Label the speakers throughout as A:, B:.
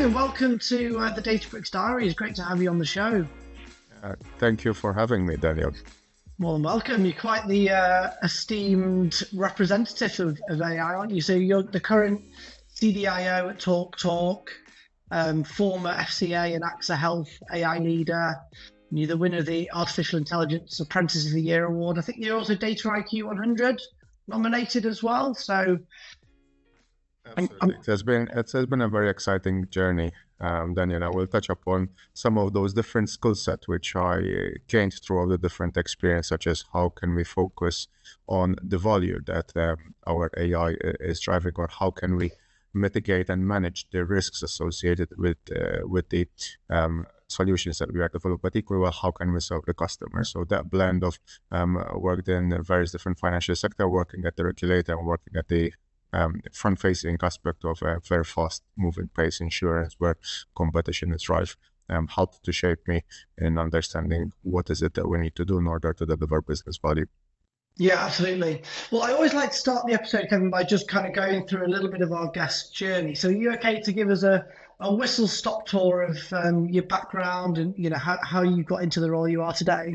A: Kevin, welcome to the Databricks Diaries. Great to have you on the show.
B: Thank you for having me, Daniel.
A: More than welcome. You're quite the esteemed representative of AI, aren't you? So you're the current CDIO at TalkTalk, former FCA and AXA Health AI leader. You're the winner of the Artificial Intelligence Apprentice of the Year award. I think you're also Data IQ 100 nominated as well. So
B: absolutely, it has been a very exciting journey. Daniel, I will touch upon some of those different skill sets which I gained through all the different experience, such as how can we focus on the value that our AI is driving, or how can we mitigate and manage the risks associated with the solutions that we are developing, but equally well, how can we serve the customer? So that blend of worked in various different financial sector, working at the regulator and working at the front-facing aspect of a very fast-moving pace insurance where competition is rife, helped to shape me in understanding what is it that we need to do in order to deliver business value.
A: Yeah, absolutely. Well, I always like to start the episode, Kevin, by just kind of going through a little bit of our guest journey. So are you okay to give us a whistle-stop tour of your background and how you got into the role you are today?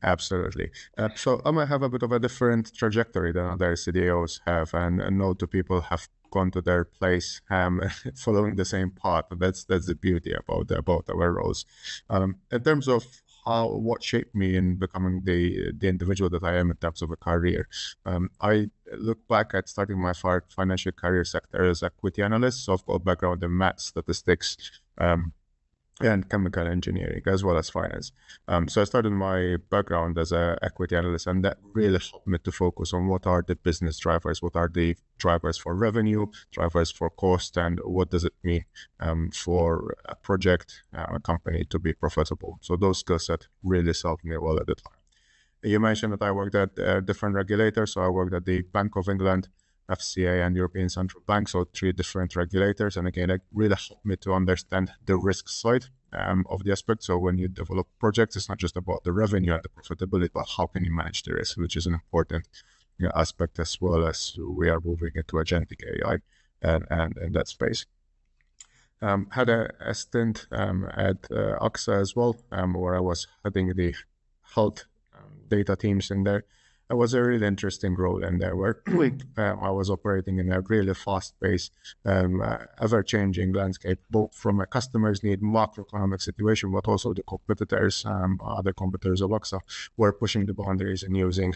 B: Absolutely. So I might have a bit of a different trajectory than other CDOs have, and know two people have gone to their place following the same path. That's the beauty about our roles. In terms of what shaped me in becoming the individual that I am in terms of a career, I look back at starting my financial career sector as equity analyst. So I've got a background in math, statistics, and chemical engineering, as well as finance. So I started my background as an equity analyst, and that really helped me to focus on what are the business drivers, what are the drivers for revenue, drivers for cost, and what does it mean for a project, a company to be profitable. So those skill sets really served me well at the time. You mentioned that I worked at different regulators. So I worked at the Bank of England, FCA, and European Central Bank, so 3 different regulators. And again, it really helped me to understand the risk side of the aspect. So when you develop projects, it's not just about the revenue and the profitability, but how can you manage the risk, which is an important aspect, as well as we are moving into agentic AI and in that space. Had a stint at AXA as well, where I was heading the health data teams in there. It was a really interesting role in there where I was operating in a really fast-paced, ever-changing landscape, both from a customer's need, macroeconomic situation, but also the competitors, other competitors of AXA, were pushing the boundaries and using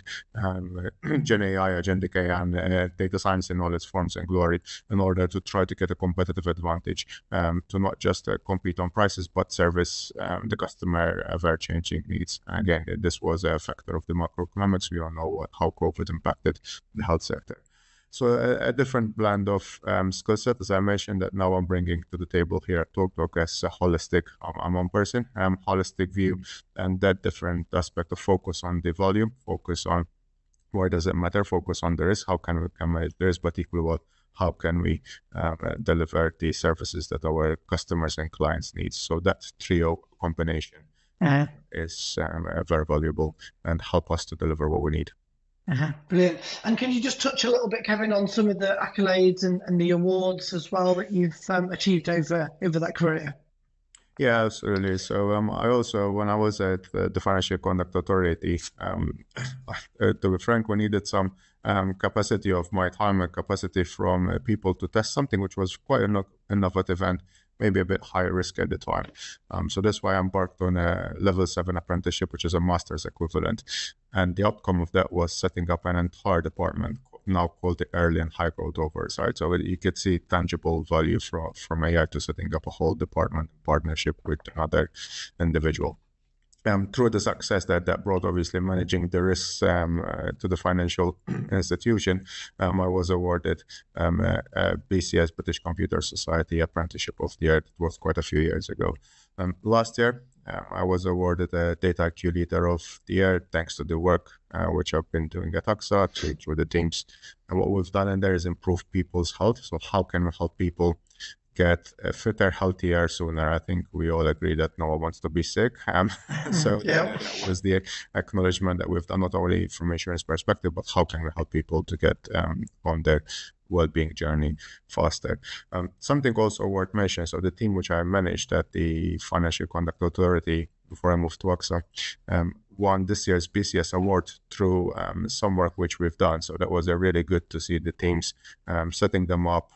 B: Gen AI, agentic AI, and data science in all its forms and glory in order to try to get a competitive advantage, to not just compete on prices, but service the customer ever-changing needs. Again, this was a factor of the macroeconomics. We all know how COVID impacted the health sector. So a different blend of skill set, as I mentioned, that now I'm bringing to the table here at TalkTalk as a holistic, I'm one person, holistic view, and that different aspect of focus on the volume, focus on why does it matter, focus on the risk, how can we manage the risk, but equally well, how can we deliver the services that our customers and clients need. So that trio combination is very valuable and help us to deliver what we need.
A: Brilliant. And can you just touch a little bit, Kevin, on some of the accolades and the awards as well that you've achieved over that career?
B: Yeah, absolutely. So I also, when I was at the Financial Conduct Authority, to be frank, we needed some capacity of my time and capacity from people to test something which was quite innovative and maybe a bit high risk at the time. So that's why I embarked on a level 7 apprenticeship, which is a master's equivalent. And the outcome of that was setting up an entire department now called the Early and High Growth Oversight. So you could see tangible value from AI to setting up a whole department in partnership with another individual. Through the success that brought, obviously, managing the risks to the financial institution, I was awarded a BCS, British Computer Society Apprenticeship of the Year. It was quite a few years ago. Last year, I was awarded a Data IQ Leader of the Year, thanks to the work which I've been doing at AXA through the teams. And what we've done in there is improve people's health. So how can we help people get fitter, healthier sooner. I think we all agree that no one wants to be sick. So
A: Yeah.
B: that was the acknowledgement that we've done, not only from insurance perspective, but how can we help people to get on their well-being journey faster. Something also worth mentioning, so the team which I managed at the Financial Conduct Authority before I moved to AXA, won this year's BCS award through some work which we've done. So that was really good to see the teams setting them up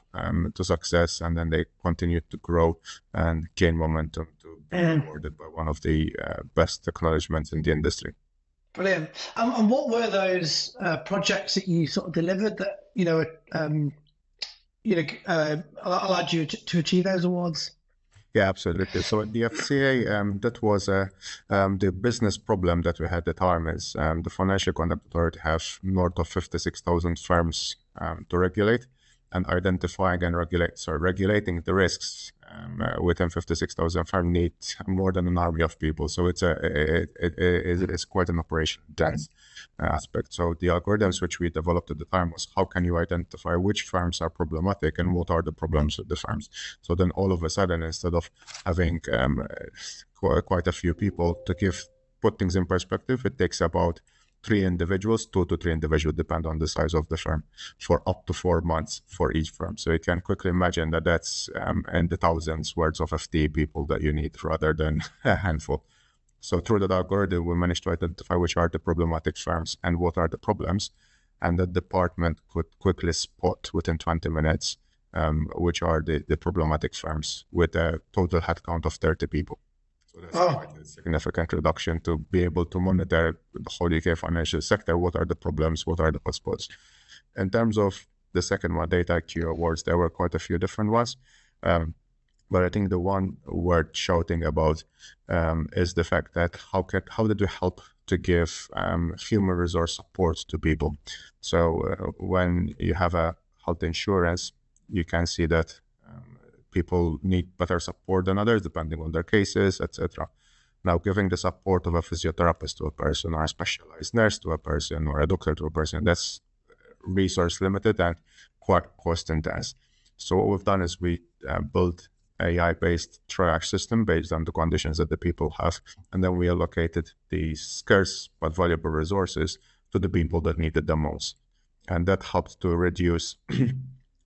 B: to success, and then they continued to grow and gain momentum to be awarded by one of the best acknowledgements in the industry.
A: Brilliant. And what were those projects that you sort of delivered that allowed you to achieve those awards?
B: Yeah, absolutely. So at the FCA, that was the business problem that we had at the time is the Financial Conduct Authority have north of 56,000 firms to regulate, and identifying and regulating the risks within 56,000 firms need more than an army of people. So it's quite an operation dense aspect. So the algorithms which we developed at the time was how can you identify which firms are problematic and what are the problems with the firms. So then all of a sudden, instead of having quite a few people to put things in perspective, it takes about 2 to 3 individuals, depend on the size of the firm, for up to 4 months for each firm. So you can quickly imagine that that's in the thousands words of FTE people that you need rather than a handful. So through that algorithm, we managed to identify which are the problematic firms and what are the problems. And the department could quickly spot within 20 minutes which are the problematic firms with a total headcount of 30 people. So that's quite a significant reduction to be able to monitor the whole UK financial sector. What are the problems? What are the hotspots? In terms of the second one, Data IQ Awards, there were quite a few different ones. But I think the one worth shouting about is the fact that how did we help to give human resource support to people? So when you have a health insurance, you can see that people need better support than others depending on their cases, etc. Now, giving the support of a physiotherapist to a person, or a specialized nurse to a person, or a doctor to a person, that's resource limited and quite cost intense. So what we've done is we built AI-based triage system based on the conditions that the people have, and then we allocated these scarce but valuable resources to the people that need it the most. And that helped to reduce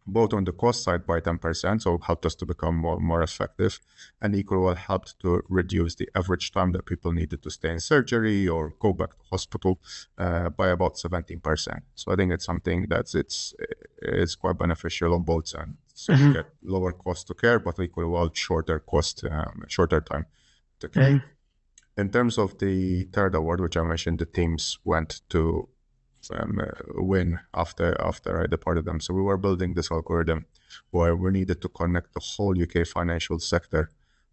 B: both on the cost side by 10%, so it helped us to become more effective, and equally helped to reduce the average time that people needed to stay in surgery or go back to hospital by about 17%. So I think it's something that's it's quite beneficial on both sides. So you get lower cost to care, but equally shorter time to care. In terms of the third award, which I mentioned, the teams went to win after I departed them. So we were building this algorithm where we needed to connect the whole UK financial sector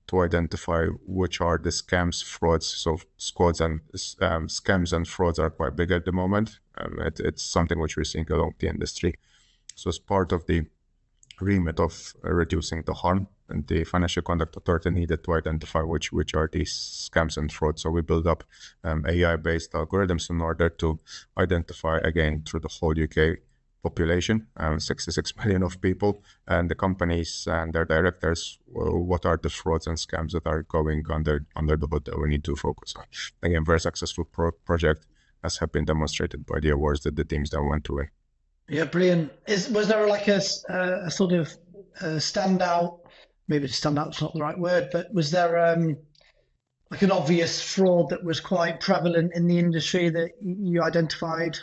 B: to identify which are the scams, frauds. So scams and frauds are quite big at the moment. It's something which we're seeing along the industry. So as part of the remit of reducing the harm, and the Financial Conduct Authority needed to identify which are these scams and frauds. So we built up AI-based algorithms in order to identify, again, through the whole UK population, 66 million of people, and the companies and their directors, what are the frauds and scams that are going under the hood that we need to focus on. Again, very successful project, as have been demonstrated by the awards that the teams that went to win.
A: Yeah, brilliant. Was there like a sort of standout? Maybe standout's not the right word, but was there like an obvious fraud that was quite prevalent in the industry that you identified?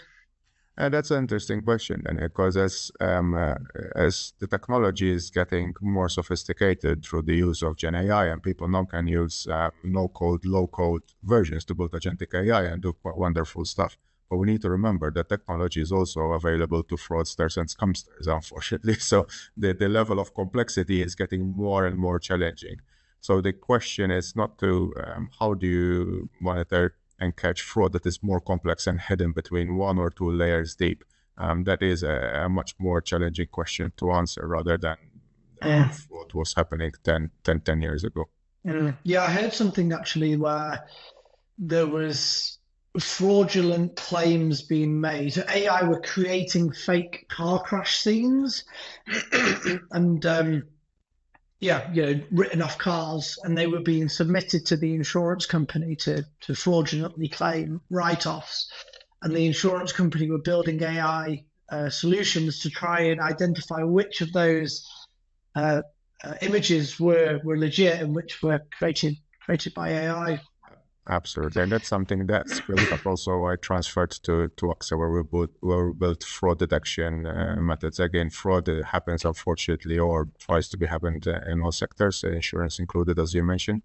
B: That's an interesting question, and because as the technology is getting more sophisticated through the use of Gen AI, and people now can use no-code, low-code versions to build agentic AI and do quite wonderful stuff. But we need to remember that technology is also available to fraudsters and scamsters, unfortunately. So the level of complexity is getting more and more challenging. So the question is not to how do you monitor and catch fraud that is more complex and hidden between 1 or 2 layers deep. That is a much more challenging question to answer rather than what was happening 10 years ago.
A: Yeah, I heard something actually where there was fraudulent claims being made. So AI were creating fake car crash scenes, and written off cars, and they were being submitted to the insurance company to fraudulently claim write-offs, and the insurance company were building AI solutions to try and identify which of those images were legit and which were created by AI.
B: Absolutely, and that's something that's built up also. I transferred to AXA, where we built fraud detection methods. Again, fraud happens unfortunately, or tries to be happened in all sectors, insurance included, as you mentioned.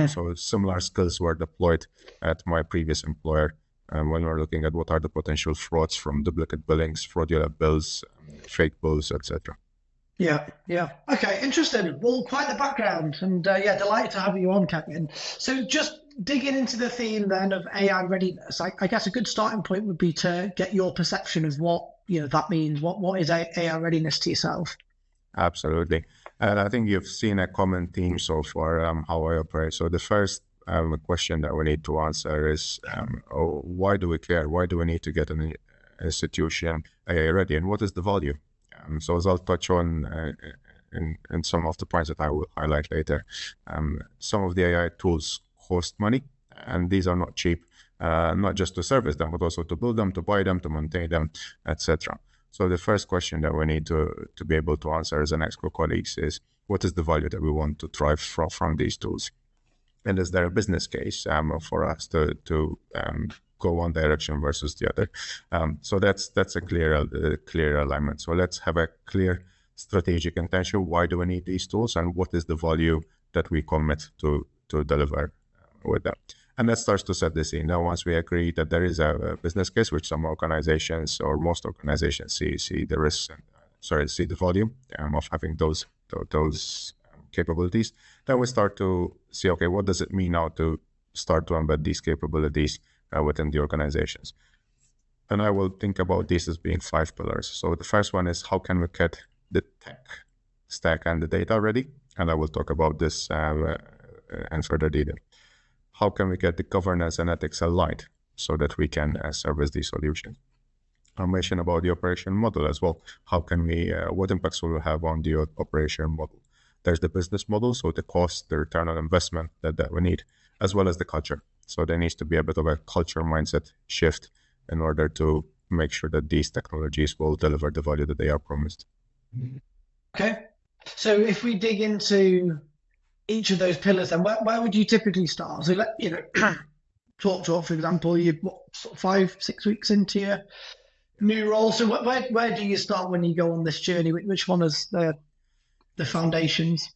B: So similar skills were deployed at my previous employer when we're looking at what are the potential frauds from duplicate billings, fraudulent bills, fake bills, etc.
A: Yeah. Okay, interesting. Well, quite the background, and delighted to have you on, Kevin. So just digging into the theme then of AI readiness, I guess a good starting point would be to get your perception of what that means. What is AI readiness to yourself?
B: Absolutely, and I think you've seen a common theme so far, how I operate. So the first question that we need to answer is, why do we care? Why do we need to get an institution AI ready, and what is the value? So as I'll touch on in some of the points that I will highlight later, some of the AI tools cost money, and these are not cheap, not just to service them, but also to build them, to buy them, to maintain them, etc. So the first question that we need to be able to answer as an expert colleagues is, what is the value that we want to drive from these tools? And is there a business case for us to go one direction versus the other? So that's a clear alignment. So let's have a clear strategic intention. Why do we need these tools, and what is the value that we commit to deliver with them? And that starts to set the scene. Now, once we agree that there is a business case, which some organizations or most organizations see the risks, see the volume of having those capabilities, then we start to see, okay, what does it mean now to start to embed these capabilities within the organizations? And I will think about this as being 5 pillars. So the first one is, how can we get the tech stack and the data ready? And I will talk about this in further detail. How can we get the governance and ethics aligned so that we can service these solutions? I mentioned about the operation model as well. How can we, what impacts will we have on the operation model? There's the business model, so the cost, the return on investment that we need, as well as the culture. So there needs to be a bit of a culture mindset shift in order to make sure that these technologies will deliver the value that they are promised.
A: Okay. So if we dig into each of those pillars, then where would you typically start? So TalkTalk, for example, you're 5-6 weeks into your new role. So where do you start when you go on this journey? Which one is the foundations?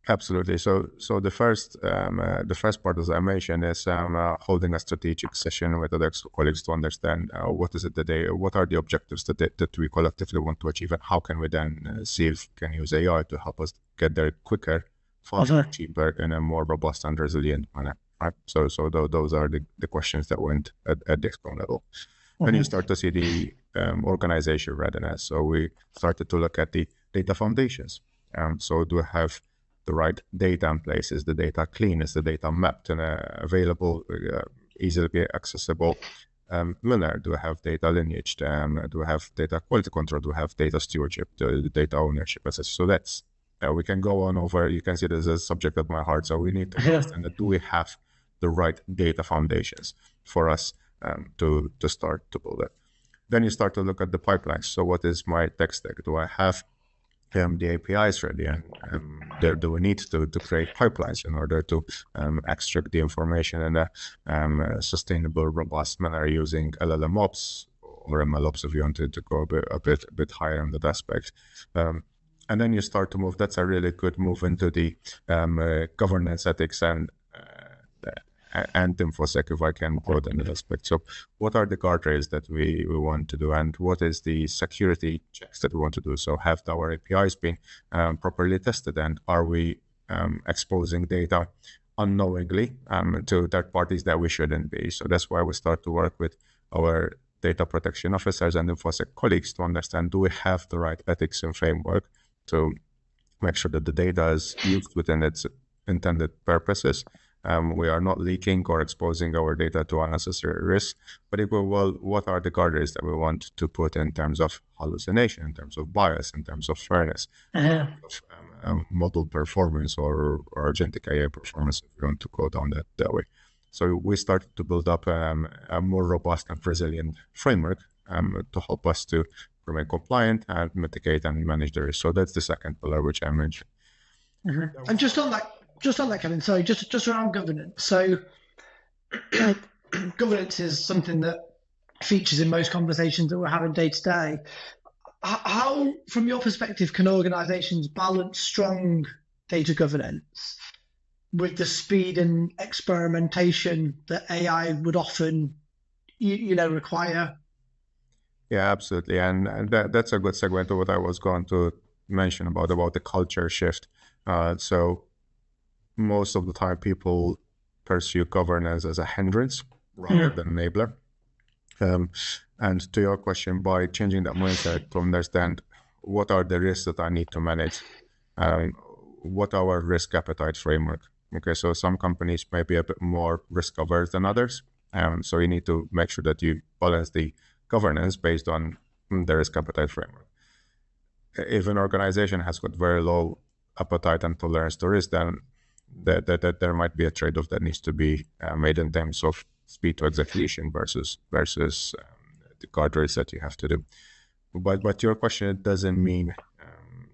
B: Absolutely. So the first part, as I mentioned, is holding a strategic session with other colleagues to understand what is it what are the objectives that we collectively want to achieve, and how can we then see if we can use AI to help us get there quicker, faster, cheaper, in a more robust and resilient manner. Right. So those are the questions that went at the expo level. Then you start to see the organization readiness. So we started to look at the data foundations. So do we have the right data in place? Is the data clean? Is the data mapped and available, easily accessible? Linear? Do we have data lineage? Do we have data quality control? Do we have data stewardship, the data ownership, etc.? So that's, we can go on over, you can see this is a subject of my heart. So we need to understand that, do we have the right data foundations for us to start to build it? Then you start to look at the pipelines. So what is my tech stack? Do I have the APIs ready, and do we need to create pipelines in order to extract the information in a sustainable, robust manner using LLM ops or ML ops if you wanted to go a bit higher on that aspect. And then you start to move. That's a really good move into the governance, ethics, and InfoSec, if I can broaden that aspect. So what are the guardrails that we want to do, and what is the security checks that we want to do? So have our APIs been properly tested, and are we exposing data unknowingly to third parties that we shouldn't be? So that's why we start to work with our data protection officers and InfoSec colleagues to understand, do we have the right ethics and framework to make sure that the data is used within its intended purposes, we are not leaking or exposing our data to unnecessary risk, but equal, well, what are the guardrails that we want to put in terms of hallucination, in terms of bias, in terms of fairness, of model performance or agentic AI performance, if you want to go down that way. So we started to build up a more robust and resilient framework to help us to remain compliant and mitigate and manage the risk. So that's the second pillar, which I mentioned.
A: And just on that, Kevin, sorry, just around governance. So governance is something that features in most conversations that we're having day to day. How, from your perspective, can organizations balance strong data governance with the speed and experimentation that AI would often, require?
B: Yeah, absolutely. And that's a good segue to what I was going to mention about the culture shift. So most of the time people pursue governance as a hindrance rather than enabler. And to your question, by changing that mindset to understand what are the risks that I need to manage, what our risk appetite framework. Okay, so some companies may be a bit more risk averse than others. So you need to make sure that you balance the governance based on the risk appetite framework. If an organization has got very low appetite and tolerance to risk, then that there might be a trade-off that needs to be made in terms of speed to execution versus the guardrails that you have to do. But your question, it doesn't mean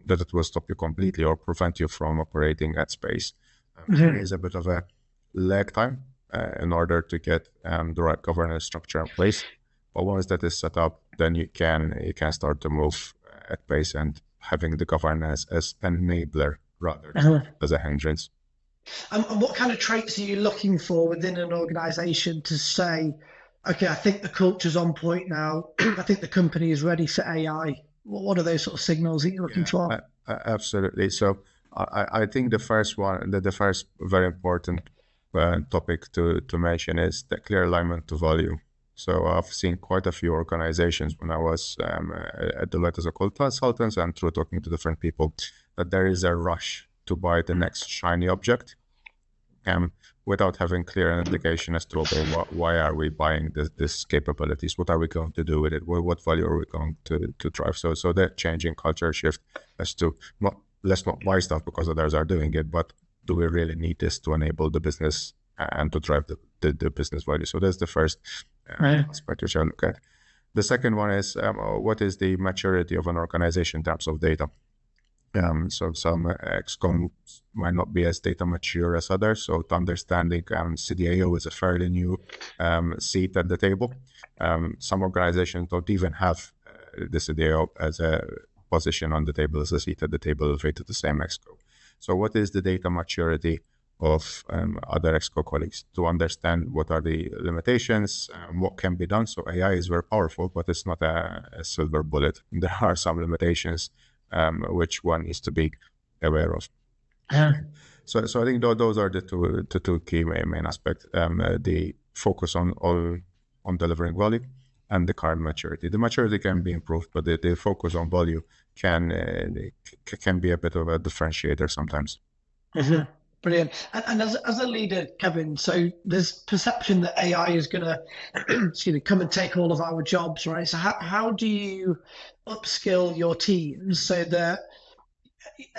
B: that it will stop you completely or prevent you from operating at space. There is a bit of a lag time in order to get the right governance structure in place. But once that is set up, then you can start to move at pace and having the governance as an enabler rather than as a hindrance.
A: And what kind of traits are you looking for within an organization to say, okay, I think the culture's on point now. I think the company is ready for AI. What are those sort of signals that you're looking for?
B: Absolutely. So I think the first very important topic to mention is the clear alignment to value. So I've seen quite a few organizations when I was at Deloitte as a consultant and through talking to different people, that there is a rush to buy the next shiny object without having clear indication as to why are we buying this capabilities, what are we going to do with it, what value are we going to drive. So that changing culture shift as to let's not buy stuff because others are doing it, but do we really need this to enable the business and to drive the business value? So that's the first aspect which I look at. The second one is what is the maturity of an organization in terms of data? So some ExCom might not be as data mature as others. So to understanding CDAO is a fairly new seat at the table. Some organizations don't even have the CDAO as a position on the table, as a seat at the table related to the same ExCo. So what is the data maturity of other ExCo colleagues to understand what are the limitations, what can be done? So AI is very powerful, but it's not a silver bullet. There are some limitations which one needs to be aware of. So I think those are the two key main aspects: the focus on delivering value and the current maturity. The maturity can be improved, but the focus on value can be a bit of a differentiator sometimes.
A: Brilliant. And as a leader, Kevin, so there's perception that AI is going to come and take all of our jobs, right? So how do you upskill your teams so that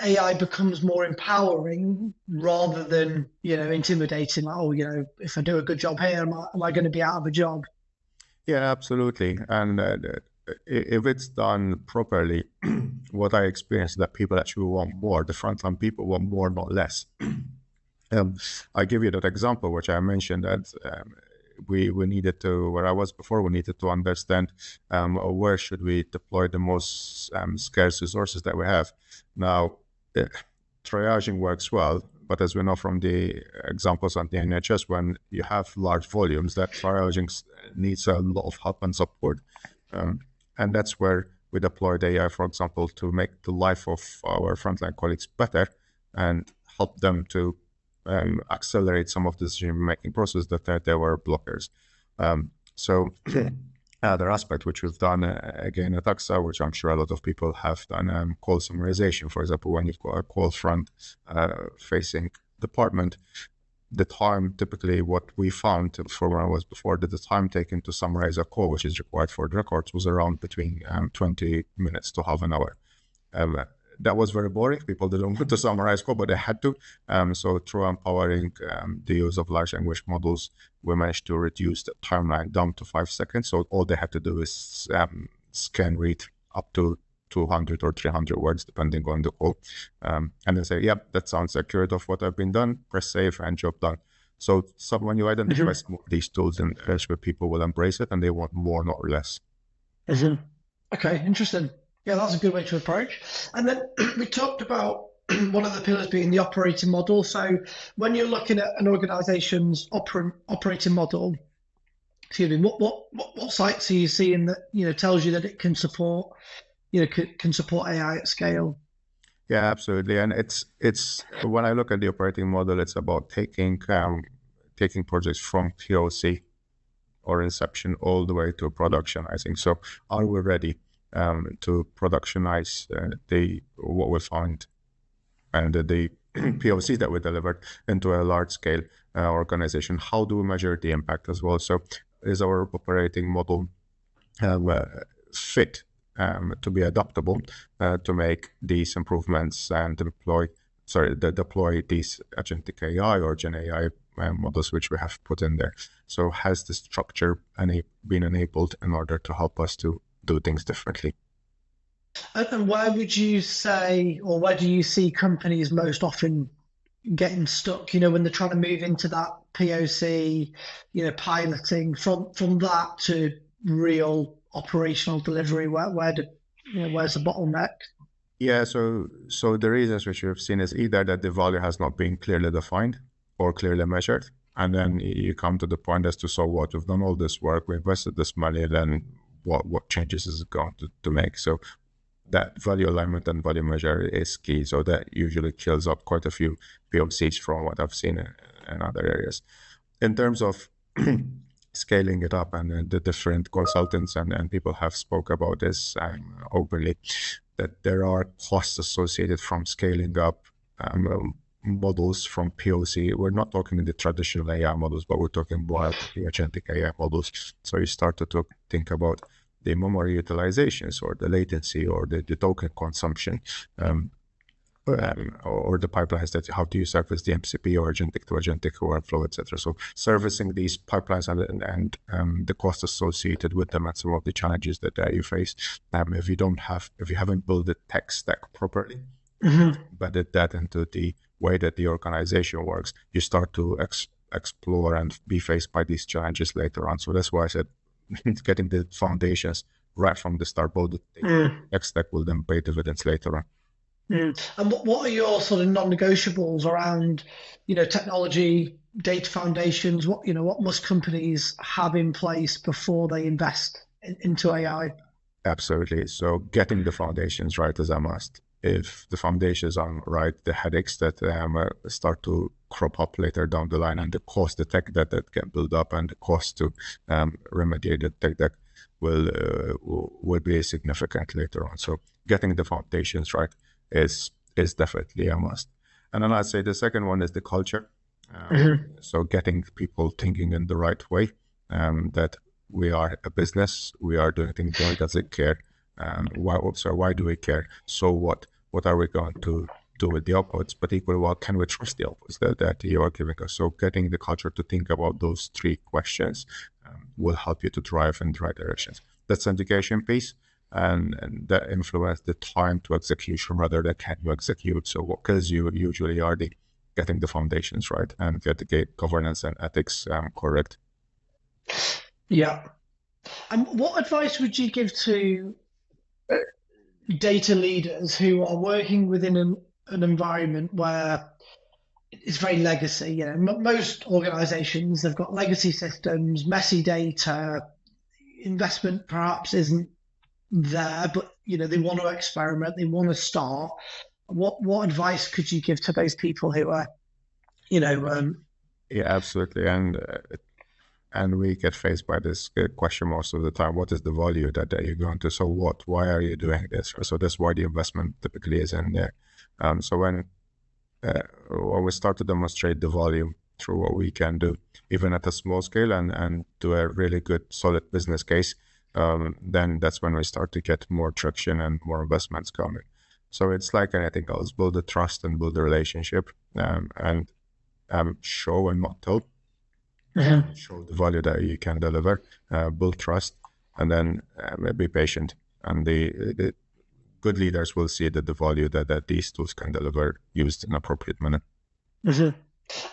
A: AI becomes more empowering rather than, intimidating? Like, if I do a good job here, am I going to be out of a job?
B: Yeah, absolutely. And if it's done properly, what I experienced is that people actually want more. The frontline people want more, not less. I give you that example, which I mentioned that we needed to, where I was before, we needed to understand where should we deploy the most scarce resources that we have. Now, triaging works well, but as we know from the examples on the NHS, when you have large volumes, that triaging needs a lot of help and support. And that's where we deployed AI, for example, to make the life of our frontline colleagues better and help them to accelerate some of the decision-making process that there were blockers. So other aspect which we've done again at AXA, which I'm sure a lot of people have done, call summarization. For example, when you've got a call front facing department, the time, typically what we found for when I was before, that the time taken to summarize a call, which is required for the records, was around between 20 minutes to half an hour. That was very boring. People didn't want to summarize code, but they had to. So through empowering the use of large language models, we managed to reduce the timeline down to 5 seconds. So all they had to do is scan read up to 200 or 300 words, depending on the call. And then say, yep, that sounds accurate of what I've been done, press save and job done. So when you identify some of these tools, and people will embrace it and they want more, not less.
A: Okay, interesting. Yeah, that's a good way to approach. And then we talked about one of the pillars being the operating model. So when you're looking at an organization's operating model, excuse me, what sites are you seeing that tells you that it can support can support AI at scale?
B: Yeah, absolutely. And it's when I look at the operating model, it's about taking projects from POC or inception all the way to productionizing. So are we ready to productionize what we found and the POC that we delivered into a large scale organization? How do we measure the impact as well? So is our operating model fit to be adaptable to make these improvements and deploy these agentic AI or Gen AI models which we have put in there? So has the structure been enabled in order to help us to do things differently?
A: And where would you say, or where do you see companies most often getting stuck, when they're trying to move into that POC, piloting from that to real operational delivery? Where's the bottleneck?
B: Yeah, so the reasons which we've seen is either that the value has not been clearly defined or clearly measured, and then you come to the point as to, so what, we've done all this work, we invested this money, then what changes is it going to make? So that value alignment and value measure is key. So that usually kills up quite a few POCs from what I've seen in other areas. In terms of scaling it up, and the different consultants and people have spoke about this openly, that there are costs associated from scaling up models from POC. We're not talking in the traditional AI models, but we're talking about the agentic AI models. So you start to think about the memory utilizations or the latency or the token consumption, or the pipelines that how do you service the MCP or agentic to agentic workflow, etc. So servicing these pipelines and the cost associated with them and some of the challenges that you face if you haven't built the tech stack properly, embedded that into the way that the organization works, you start to explore and be faced by these challenges later on. So that's why I said getting the foundations right from the start, both the tech stack will then pay dividends later on.
A: And what are your sort of non-negotiables around, technology, data foundations? What must companies have in place before they invest into AI?
B: Absolutely. So getting the foundations right is a must. If the foundations aren't right, the headaches that start to crop up later down the line, and the cost, the tech that can build up, and the cost to remediate the tech debt will be significant later on. So getting the foundations right is definitely a must. And then I'd say the second one is the culture. So getting people thinking in the right way, that we are a business, we are doing things that doesn't care. Why do we care? So what are we going to do with the outputs? But equally, well, can we trust the outputs that you are giving us? So getting the culture to think about those three questions will help you to drive in the right directions. That's the education piece, and that influence the time to execution rather than can you execute. So because you usually are getting the foundations right and get the governance and ethics correct.
A: Yeah. And what advice would you give to data leaders who are working within an environment where it's very legacy? Most organizations, they've got legacy systems, messy data, investment perhaps isn't there, but they want to experiment, they want to start. What advice could you give to those people who are,
B: Yeah, absolutely. And we get faced by this question most of the time: what is the value that you're going to? So what? Why are you doing this? So that's why the investment typically is in there. So when we start to demonstrate the value through what we can do, even at a small scale, and do a really good, solid business case, then that's when we start to get more traction and more investments coming. So it's like anything else: build the trust and build the relationship, and show and not tell. Show the value that you can deliver, build trust, and then be patient. And the good leaders will see that the value that these tools can deliver used in appropriate manner.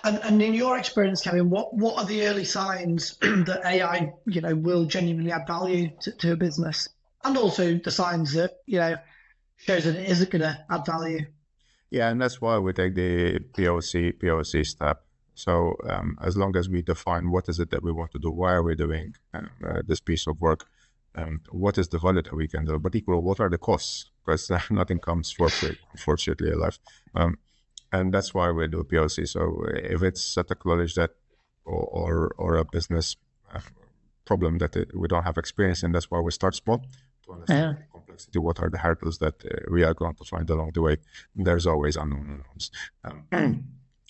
A: And in your experience, Kevin, what are the early signs that AI, will genuinely add value to a business, and also the signs that shows that it isn't going to add value?
B: Yeah, and that's why we take the POC step. So as long as we define what is it that we want to do, why are we doing this piece of work, what is the value that we can do, but equal, what are the costs? Because nothing comes for free, unfortunately, in life. And that's why we do POC. So if it's a technology that or a business problem that we don't have experience in, that's why we start small, to understand the complexity, what are the hurdles that we are going to find along the way. There's always unknown unknowns.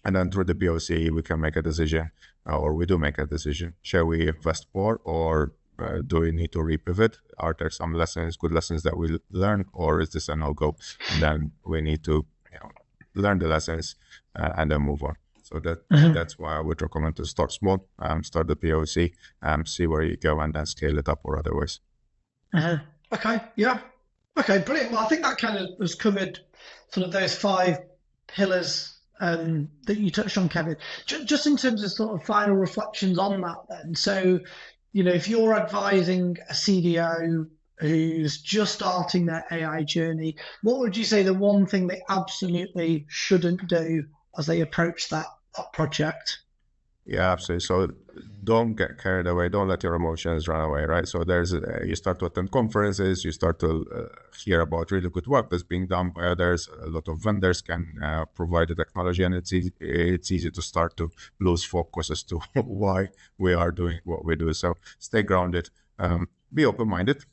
B: And then through the POC, we can make a decision, or we do make a decision. Shall we invest more, or do we need to repivot? Are there some good lessons that we learn, or is this a no-go? And then we need to learn the lessons and then move on. So that's why I would recommend to start small, start the POC, see where you go, and then scale it up or otherwise.
A: Okay, yeah. Okay, brilliant. Well, I think that kind of has covered sort of those 5 pillars that you touched on, Kevin. Just in terms of sort of final reflections on that then. So, if you're advising a CDO who's just starting their AI journey, what would you say the one thing they absolutely shouldn't do as they approach that project?
B: Yeah, absolutely. So don't get carried away. Don't let your emotions run away, right? So you start to attend conferences, you start to hear about really good work that's being done by others. A lot of vendors can provide the technology, and it's easy to start to lose focus as to why we are doing what we do. So stay grounded, be open-minded,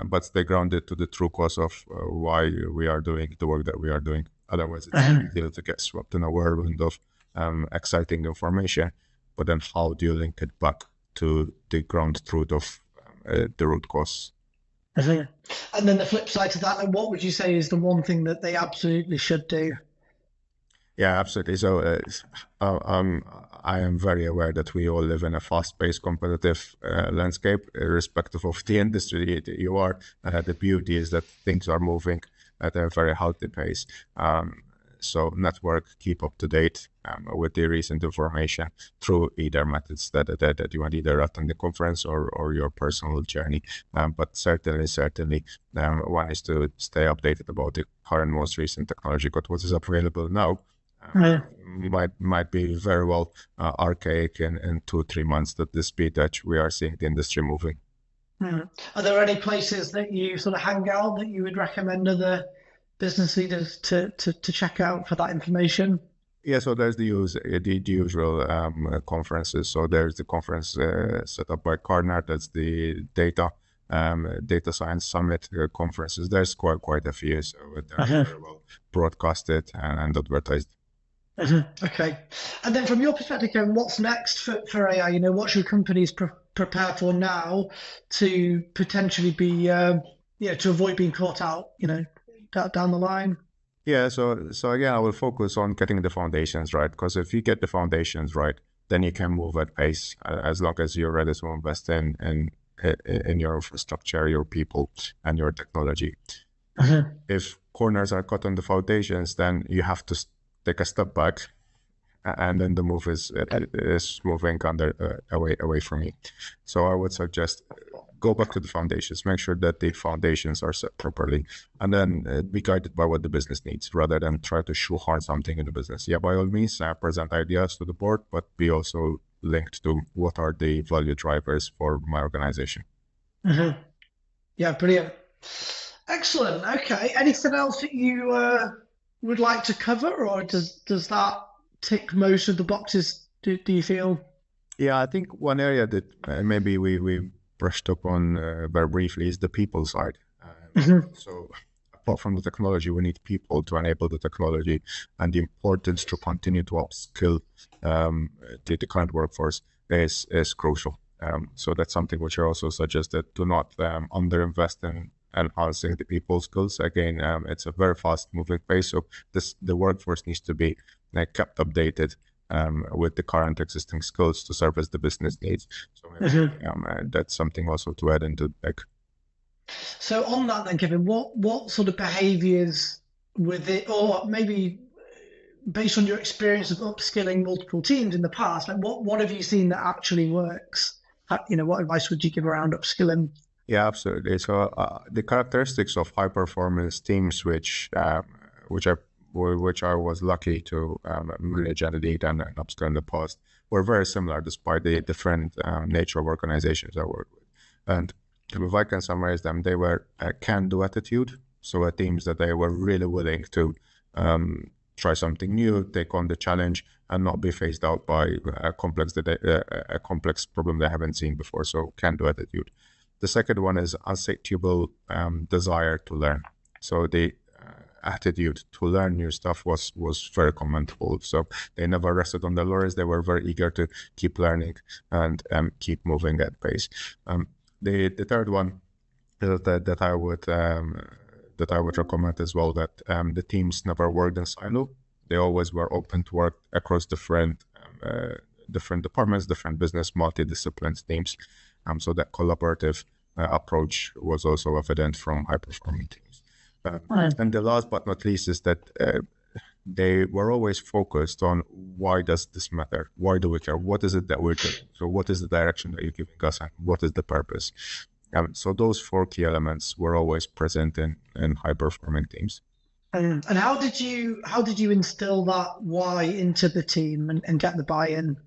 B: but stay grounded to the true cause of why we are doing the work that we are doing. Otherwise, it's easy to get swept in a whirlwind of exciting information. But then how do you link it back to the ground truth of the root cause?
A: And then the flip side to that, what would you say is the one thing that they absolutely should do?
B: Yeah, absolutely. So I am very aware that we all live in a fast-paced, competitive landscape, irrespective of the industry you are. The beauty is that things are moving at a very healthy pace. So network, keep up to date with the recent information through either methods that you want, either attend the conference or your personal journey. But certainly, one is to stay updated about the current, most recent technology. Because what is available now might be very well archaic in 2-3 months. At the speed that we are seeing the industry moving.
A: Are there any places that you sort of hang out that you would recommend other business leaders to check out for that information?
B: Yeah, so there's the usual conferences. So there's the conference set up by Carnart. That's the data science summit conferences. There's quite a few, so they're very well broadcasted and advertised.
A: Okay, and then from your perspective, Kevin, what's next for AI? What should companies prepare for now to potentially be, to avoid being caught out, down the line?
B: Yeah, so again, I will focus on getting the foundations right, because if you get the foundations right, then you can move at pace, as long as you're ready to invest in your infrastructure, your people, and your technology. If corners are cut on the foundations, then you have to take a step back, and then the move is moving away from you. So I would suggest go back to the foundations, make sure that the foundations are set properly, and then be guided by what the business needs, rather than try to shoehorn something in the business. Yeah, by all means, present ideas to the board, but be also linked to what are the value drivers for my organization.
A: Yeah, brilliant. Excellent. Okay. Anything else that you would like to cover, or does that tick most of the boxes, do you feel?
B: Yeah, I think one area that maybe we brushed up on very briefly is the people side. So apart from the technology, we need people to enable the technology, and the importance to continue to upskill the current workforce is crucial. So that's something which I also suggested, do not underinvest in enhancing the people's skills. Again, it's a very fast moving pace, so the workforce needs to be kept updated with the current existing skills to service the business needs. So maybe, that's something also to add into like.
A: So on that then, Kevin, what sort of behaviours with it, or maybe based on your experience of upskilling multiple teams in the past, like what have you seen that actually works? What advice would you give around upskilling?
B: Yeah, absolutely. So the characteristics of high performance teams, which I was lucky to manage and lead and upskill in the past, were very similar despite the different nature of organizations I work with. And if I can summarize them, they were a can-do attitude. So teams that they were really willing to try something new, take on the challenge, and not be phased out by a complex problem they haven't seen before. So can-do attitude. The second one is insatiable desire to learn. So the attitude to learn new stuff was very commendable. So they never rested on their laurels. They were very eager to keep learning and keep moving at pace. The third one that I would recommend as well, that the teams never worked in silo. They always were open to work across different departments, different business, multidisciplinary teams. So that collaborative approach was also evident from high-performing teams. And the last but not least is that they were always focused on, why does this matter? Why do we care? What is it that we're doing? So what is the direction that you're giving us, and what is the purpose? So those 4 key elements were always present in high-performing teams.
A: And how did you instill that why into the team and get the buy-in?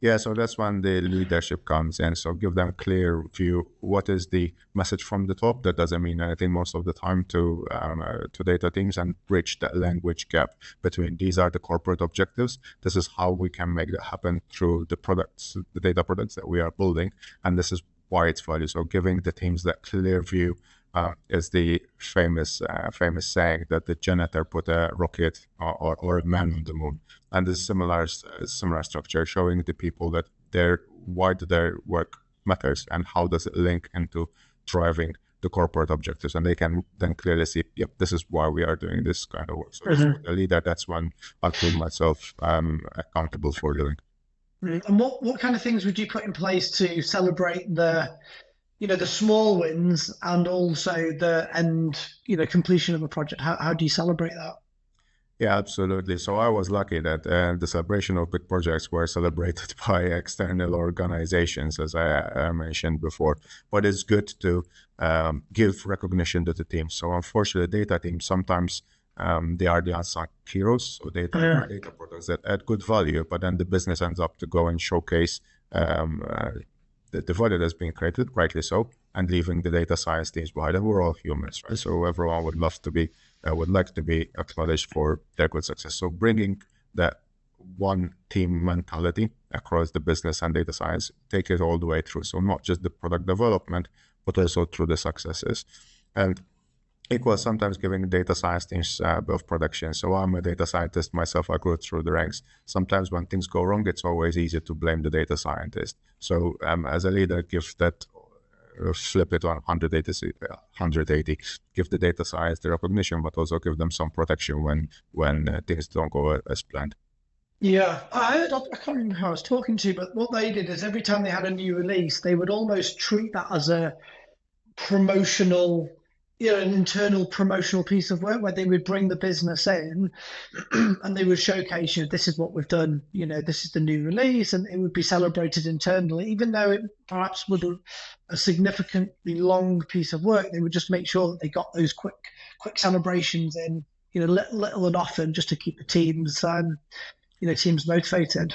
B: Yeah, so that's when the leadership comes in. So give them a clear view. What is the message from the top? That doesn't mean anything most of the time to data teams, and bridge that language gap between these are the corporate objectives. This is how we can make that happen through the products, the data products that we are building, and this is why it's value. So giving the teams that clear view is the famous saying that the janitor put a rocket or a man on the moon. And the similar structure, showing the people that why their work matters and how does it link into driving the corporate objectives, and they can then clearly see, yep, this is why we are doing this kind of work. So as the leader, that's one I feel myself accountable for doing.
A: And what kind of things would you put in place to celebrate the small wins and also the end, completion of a project? How do you celebrate that?
B: Yeah, absolutely. So I was lucky that the celebration of big projects were celebrated by external organizations, as I mentioned before. But it's good to give recognition to the team. So unfortunately, data teams, sometimes they are the unsung heroes. So data products that add good value, but then the business ends up to go and showcase the value that's being created, rightly so, and leaving the data science teams behind. And we're all humans, right? So everyone would like to be acknowledged for their good success. So bringing that one team mentality across the business and data science, take it all the way through. So not just the product development, but also through the successes. And equal sometimes giving data science teams a bit of production. So I'm a data scientist myself. I grew through the ranks. Sometimes when things go wrong, it's always easy to blame the data scientist. So as a leader, give that, flip it on 180, give the data science the recognition, but also give them some protection when things don't go as planned.
A: Yeah, I can't remember who I was talking to, but what they did is every time they had a new release, they would almost treat that as a promotional, an internal promotional piece of work where they would bring the business in and they would showcase, this is what we've done, this is the new release, and it would be celebrated internally, even though it perhaps would have a significantly long piece of work. They would just make sure that they got those quick celebrations in, little and often, just to keep the teams motivated.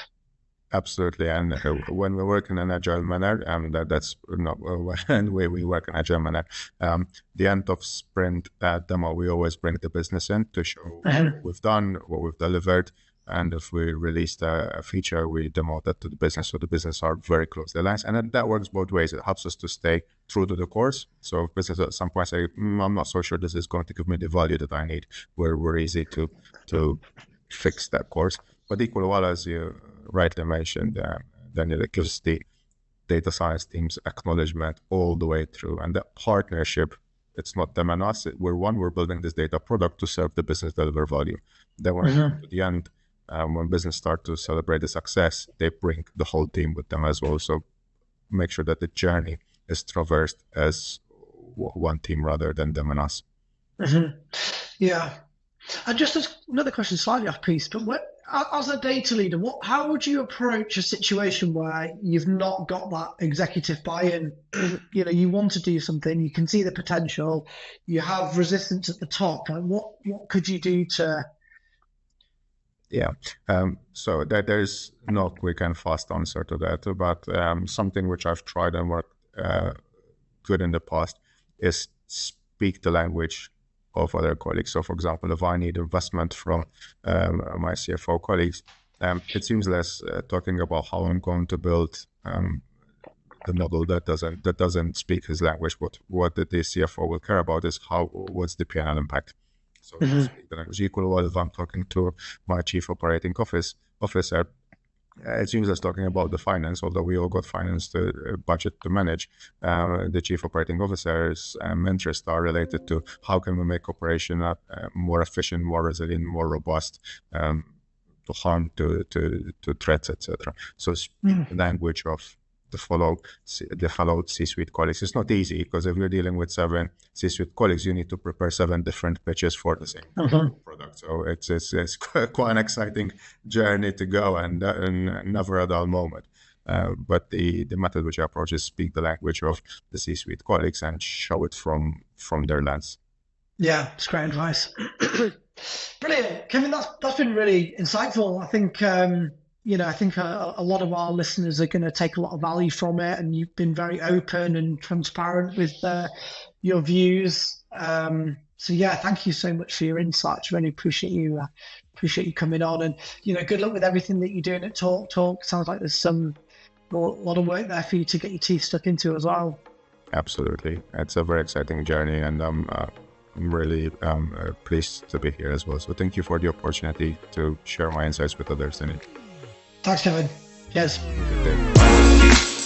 B: Absolutely, and when we work in an agile manner, that's not when we work in agile manner. The end of sprint demo, we always bring the business in to show what we've done, what we've delivered, And if we released a feature, we demo that to the business, so the business are very closely aligned. And that works both ways. It helps us to stay true to the course. So if business at some point say, I'm not so sure this is going to give me the value that I need, we're easy to fix that course. But equally well, as you rightly mentioned, Daniel, it gives the data science teams acknowledgement all the way through. And the partnership, it's not them and us. We're building this data product to serve the business, deliver value. Then we're to the end, when business start to celebrate the success, they bring the whole team with them as well. So make sure that the journey is traversed as one team rather than them and us.
A: Yeah. And just as another question, slightly off piece, but as a data leader, how would you approach a situation where you've not got that executive buy-in? You want to do something, you can see the potential, you have resistance at the top. Like what could you do to?
B: Yeah, so there's no quick and fast answer to that, but something which I've tried and worked good in the past is speak the language of other colleagues. So for example, if I need investment from my CFO colleagues, it seems less talking about how I'm going to build the model that doesn't speak his language. What the CFO will care about is what's the P&L impact. So speak the language equally well. If I'm talking to my chief operating officer, it seems as talking about the finance, although we all got finance to budget to manage. The chief operating officer's interests are related to how can we make operation more efficient, more resilient, more robust, to harm, to threats, etc. So speak the language of the followed C-suite colleagues. It's not easy because if you're dealing with 7 C-suite colleagues, you need to prepare 7 different pitches for the same product. So it's quite an exciting journey to go and never a dull moment. But the method which I approach is speak the language of the C-suite colleagues and show it from their lens.
A: Yeah, it's great advice. Brilliant, Kevin. That's been really insightful. I think I think a lot of our listeners are going to take a lot of value from it, and you've been very open and transparent with your views. So yeah, thank you so much for your insights. Really appreciate you coming on, and good luck with everything that you're doing at TalkTalk. Sounds like there's a lot of work there for you to get your teeth stuck into as well.
B: Absolutely, it's a very exciting journey, and I'm really pleased to be here as well. So thank you for the opportunity to share my insights with others in it.
A: Thanks, Kevin. Cheers.
B: Good day.